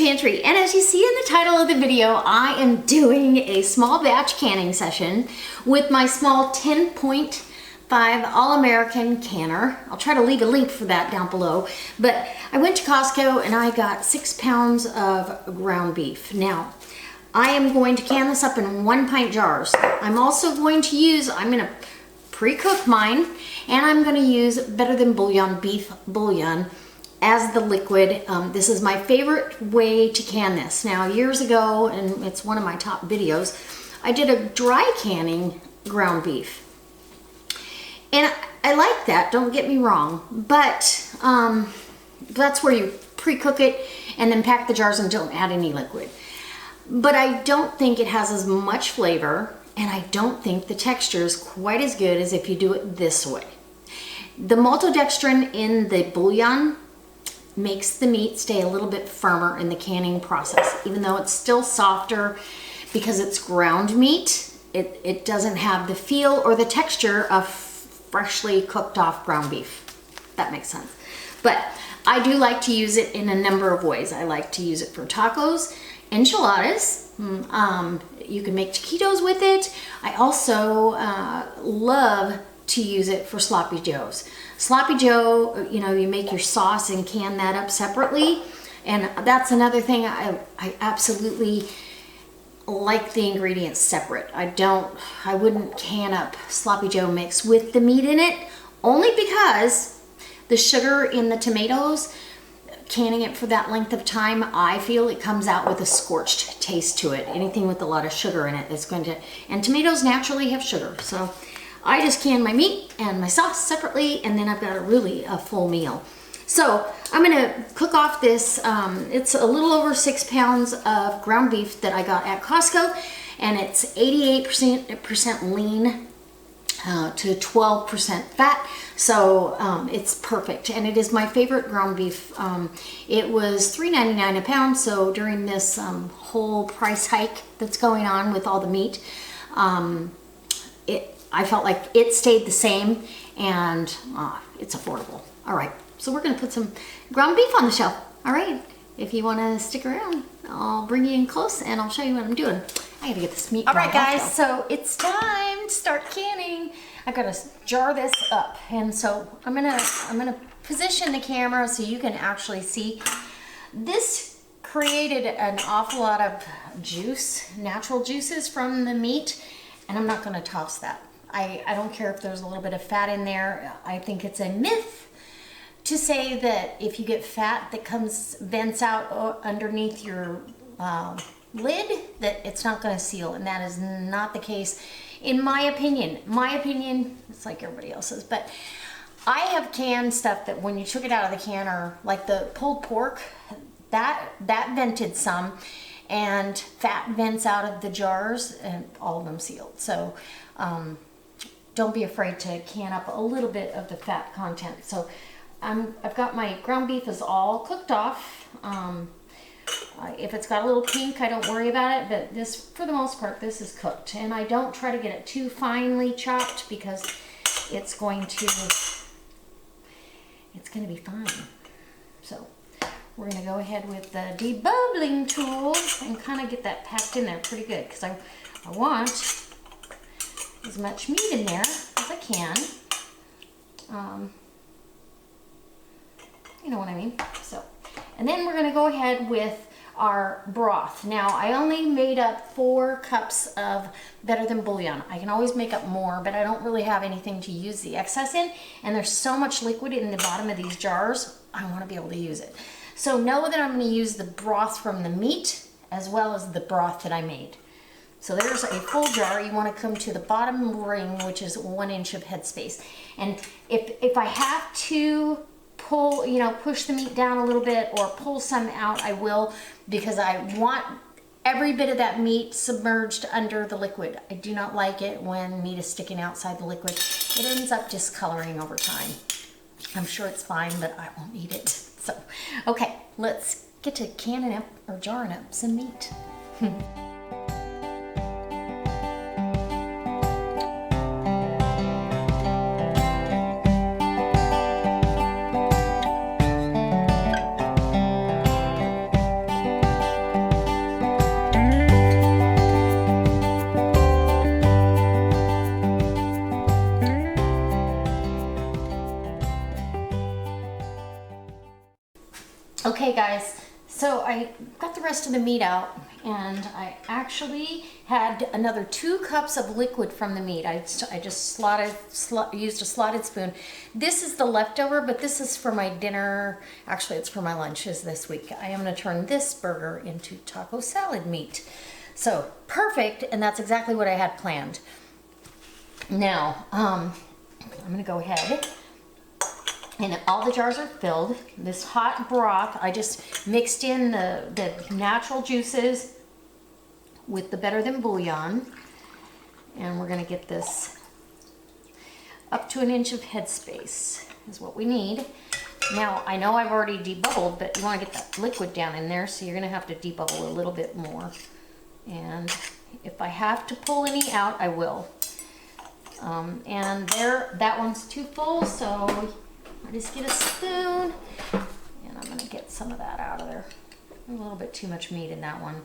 Pantry, and as you see in the title of the video, I am doing a small batch canning session with my small 10.5 All-American canner. I'll try to leave a link for that down below, but I went to Costco and I got 6 pounds of ground beef. Now, I am going to can this up in 1 pint jars. I'm going to pre-cook mine, and I'm going to use Better Than Bouillon beef bouillon as the liquid. This is my favorite way to can this. Now, years ago, and it's one of my top videos, I did a dry canning ground beef. And I like that, don't get me wrong, but that's where you pre-cook it and then pack the jars and don't add any liquid. But I don't think it has as much flavor, and I don't think the texture is quite as good as if you do it this way. The maltodextrin in the bouillon makes the meat stay a little bit firmer in the canning process. Even though it's still softer because it's ground meat, it doesn't have the feel or the texture of freshly cooked off ground beef. That makes sense. But I do like to use it in a number of ways. I like to use it for tacos, enchiladas. You can make taquitos with it. I also love to use it for sloppy joes. Sloppy joe, you make your sauce and can that up separately. And that's another thing, I absolutely like the ingredients separate. I wouldn't can up sloppy joe mix with the meat in it, only because the sugar in the tomatoes, canning it for that length of time, I feel it comes out with a scorched taste to it. Anything with a lot of sugar in it is going to, and tomatoes naturally have sugar. So I just can my meat and my sauce separately, and then I've got a full meal. So I'm gonna cook off this, it's a little over 6 pounds of ground beef that I got at Costco, and it's 88% lean to 12% fat. So it's perfect, and it is my favorite ground beef. It was $3.99 a pound, so during this whole price hike that's going on with all the meat, I felt like it stayed the same, and it's affordable. All right, so we're gonna put some ground beef on the shelf. All right, if you wanna stick around, I'll bring you in close and I'll show you what I'm doing. I gotta get this meat. All right, guys, so it's time to start canning. I've got to jar this up, and so I'm gonna position the camera so you can actually see. This created an awful lot of juice, natural juices from the meat, and I'm not gonna toss that. I don't care if there's a little bit of fat in there. I think it's a myth to say that if you get fat that vents out underneath your lid, that it's not going to seal, and that is not the case in my opinion. My opinion, it's like everybody else's, but I have canned stuff that when you took it out of the can, or like the pulled pork, that vented some, and fat vents out of the jars, and all of them sealed. So don't be afraid to can up a little bit of the fat content. So I've got my ground beef is all cooked off. If it's got a little pink, I don't worry about it, but this, for the most part, this is cooked. And I don't try to get it too finely chopped because it's going to be fine. So we're gonna go ahead with the debubbling tool and kind of get that packed in there pretty good, because I want as much meat in there as I can. You know what I mean? So, and then we're gonna go ahead with our broth. Now, I only made up 4 cups of Better Than Bouillon. I can always make up more, but I don't really have anything to use the excess in, and there's so much liquid in the bottom of these jars, I want to be able to use it. So know that I'm going to use the broth from the meat as well as the broth that I made. So there's a full jar. You want to come to the bottom ring, which is 1 inch of headspace. And if I have to pull, push the meat down a little bit or pull some out, I will, because I want every bit of that meat submerged under the liquid. I do not like it when meat is sticking outside the liquid. It ends up discoloring over time. I'm sure it's fine, but I won't eat it. So, okay, let's get to canning up or jarring up some meat. Okay guys, so I got the rest of the meat out, and I actually had another 2 cups of liquid from the meat. I just used a slotted spoon. This is the leftover, but this is for my dinner. Actually, it's for my lunches this week. I am gonna turn this burger into taco salad meat. So perfect, and that's exactly what I had planned. Now, I'm gonna go ahead, and all the jars are filled. This hot broth, I just mixed in the natural juices with the Better Than bouillon. And we're gonna get this up to 1 inch of headspace is what we need. Now, I know I've already debubbled, but you wanna get that liquid down in there, so you're gonna have to debubble a little bit more. And if I have to pull any out, I will. And there, that one's too full, so I just get a spoon, and I'm gonna get some of that out of there. A little bit too much meat in that one. And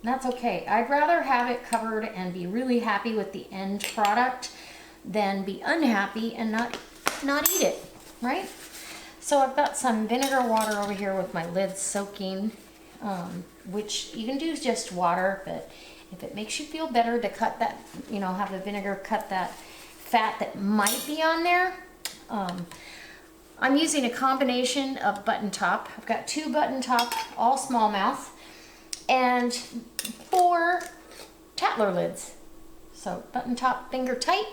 that's okay. I'd rather have it covered and be really happy with the end product than be unhappy and not eat it, right? So I've got some vinegar water over here with my lid soaking, which you can do just water, but if it makes you feel better to cut that, you know, have the vinegar cut that fat that might be on there. I'm using a combination of button top. I've got 2 button top, all smallmouth, and 4 Tatler lids. So button top, finger tight,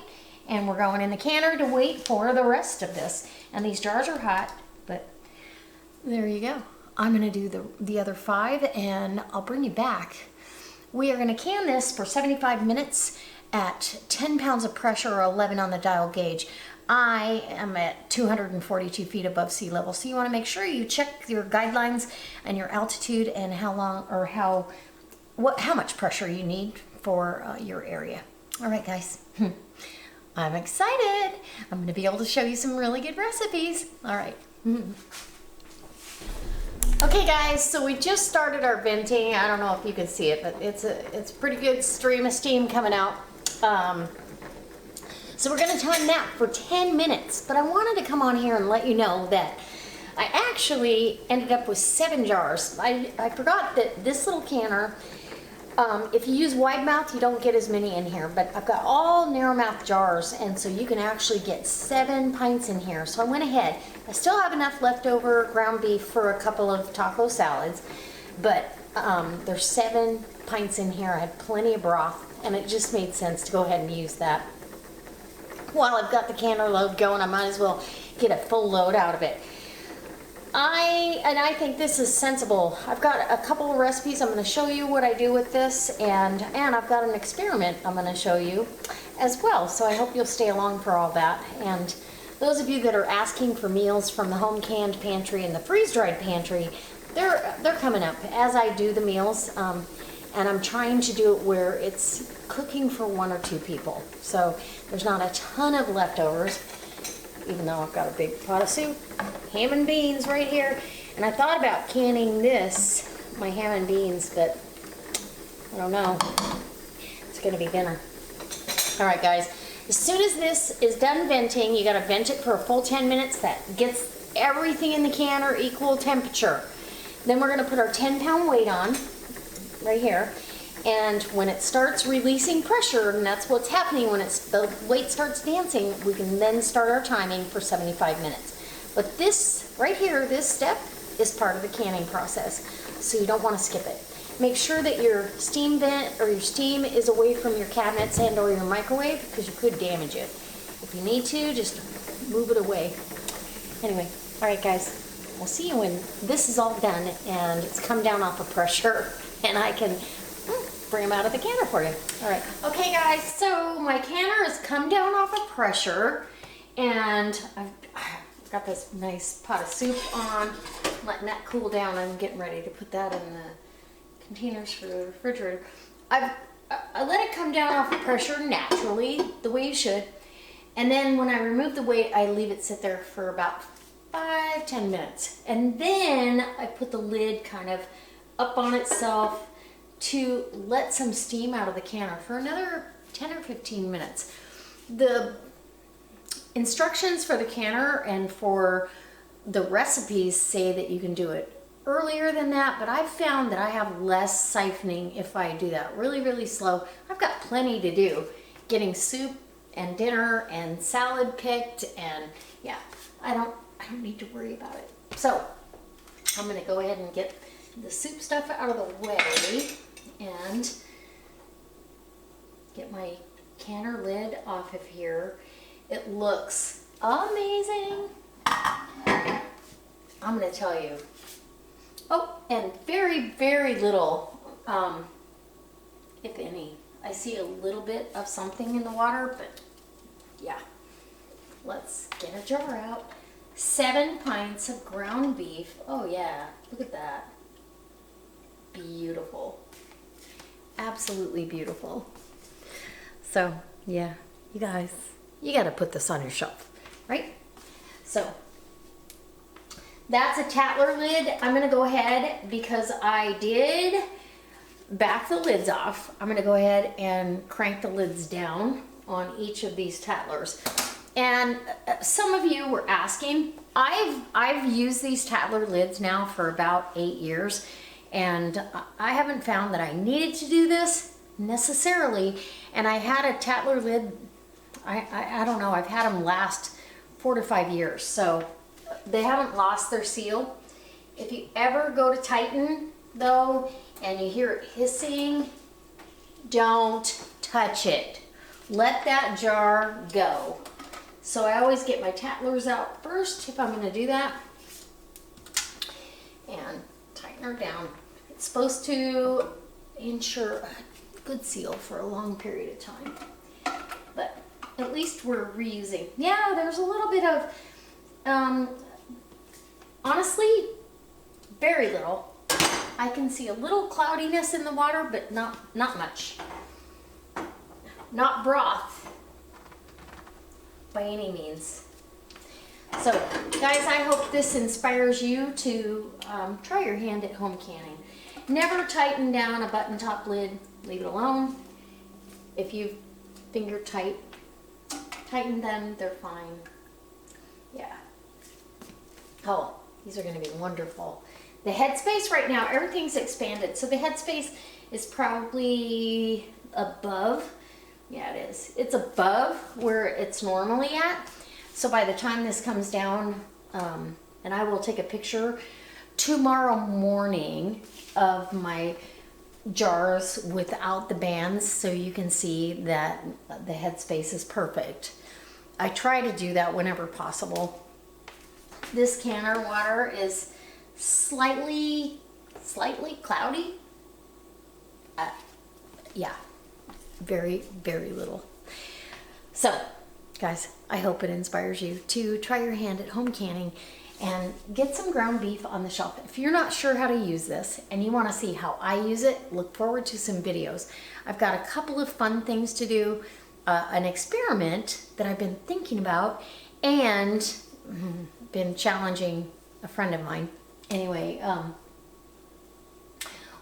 and we're going in the canner to wait for the rest of this. And these jars are hot, but there you go. I'm gonna do the other 5, and I'll bring you back. We are gonna can this for 75 minutes at 10 pounds of pressure or 11 on the dial gauge. I am at 242 feet above sea level, so you want to make sure you check your guidelines and your altitude and how long or how much pressure you need for your area. All right, guys, I'm excited. I'm going to be able to show you some really good recipes. All right. Okay, guys, so we just started our venting. I don't know if you can see it, but it's a pretty good stream of steam coming out. So we're gonna time that for 10 minutes, but I wanted to come on here and let you know that I actually ended up with 7 jars. I forgot that this little canner, if you use wide mouth, you don't get as many in here, but I've got all narrow mouth jars, and so you can actually get 7 pints in here. So I went ahead. I still have enough leftover ground beef for a couple of taco salads, but there's 7 pints in here. I had plenty of broth, and it just made sense to go ahead and use that. While I've got the canner load going, I might as well get a full load out of it. I think this is sensible. I've got a couple of recipes. I'm going to show you what I do with this, and I've got an experiment I'm going to show you as well. So I hope you'll stay along for all that. And those of you that are asking for meals from the home canned pantry and the freeze dried pantry, they're coming up as I do the meals. And I'm trying to do it where it's cooking for 1 or 2 people. So there's not a ton of leftovers, even though I've got a big pot of soup, ham and beans right here. And I thought about canning this, my ham and beans, but I don't know. It's gonna be dinner. All right, guys, as soon as this is done venting, you gotta vent it for a full 10 minutes. That gets everything in the canner equal temperature. Then we're gonna put our 10-pound weight on, right here, and when it starts releasing pressure, and that's what's happening when the weight starts dancing, we can then start our timing for 75 minutes. But this right here, this step is part of the canning process, so you don't want to skip it. Make sure that your steam vent or your steam is away from your cabinets and or your microwave, because you could damage it. If you need to, just move it away. Anyway, all right, guys, we'll see you when this is all done and it's come down off of pressure, and I can bring them out of the canner for you. All right. Okay, guys, so my canner has come down off of pressure, and I've got this nice pot of soup on, letting that cool down. I'm getting ready to put that in the containers for the refrigerator. I let it come down off of pressure naturally, the way you should, and then when I remove the weight, I leave it sit there for about 5-10 minutes, and then I put the lid kind of up on itself to let some steam out of the canner for another 10 or 15 minutes. The instructions for the canner and for the recipes say that you can do it earlier than that, but I've found that I have less siphoning if I do that really, really slow. I've got plenty to do, getting soup and dinner and salad picked, and yeah, I don't need to worry about it. So I'm gonna go ahead and get the soup stuff out of the way and get my canner lid off of here. It looks amazing. I'm gonna tell you. Oh, and very, very little, if any. I see a little bit of something in the water, but yeah. Let's get a jar out. 7 pints of ground beef. Oh yeah, look at that. Beautiful. Absolutely beautiful. So, yeah, you guys, you gotta put this on your shelf, right? So, that's a Tatler lid. I'm gonna go ahead, because I did back the lids off, I'm gonna go ahead and crank the lids down on each of these Tatlers. And some of you were asking, I've used these Tatler lids now for about 8 years, and I haven't found that I needed to do this necessarily. And I had a Tatler lid, I don't know, I've had them last 4 to 5 years, so they haven't lost their seal. If you ever go to tighten though, and you hear it hissing, don't touch it. Let that jar go. So I always get my Tattlers out first if I'm gonna do that, and tighten her down. It's supposed to ensure a good seal for a long period of time, but at least we're reusing. Yeah, there's a little bit of, honestly, very little. I can see a little cloudiness in the water, but not much. Not broth by any means. So guys, I hope this inspires you to try your hand at home canning. Never tighten down a button top lid, leave it alone. If you finger tighten them, they're fine. Yeah. Oh, these are gonna be wonderful. The headspace right now, everything's expanded. So the headspace is probably above. Yeah, it is. It's above where it's normally at. So by the time this comes down, and I will take a picture tomorrow morning of my jars without the bands, so you can see that the headspace is perfect. I try to do that whenever possible. This canner water is slightly cloudy. Yeah, very, very little. So, guys, I hope it inspires you to try your hand at home canning and get some ground beef on the shelf. If you're not sure how to use this and you want to see how I use it, look forward to some videos. I've got a couple of fun things to do, an experiment that I've been thinking about, and been challenging a friend of mine. Anyway,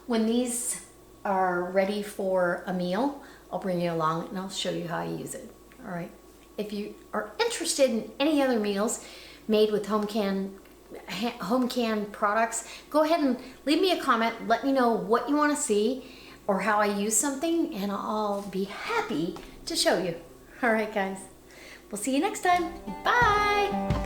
when these are ready for a meal, I'll bring you along and I'll show you how I use it. All right. If you are interested in any other meals made with home canned products, go ahead and leave me a comment. Let me know what you want to see or how I use something, and I'll be happy to show you. All right, guys. We'll see you next time. Bye.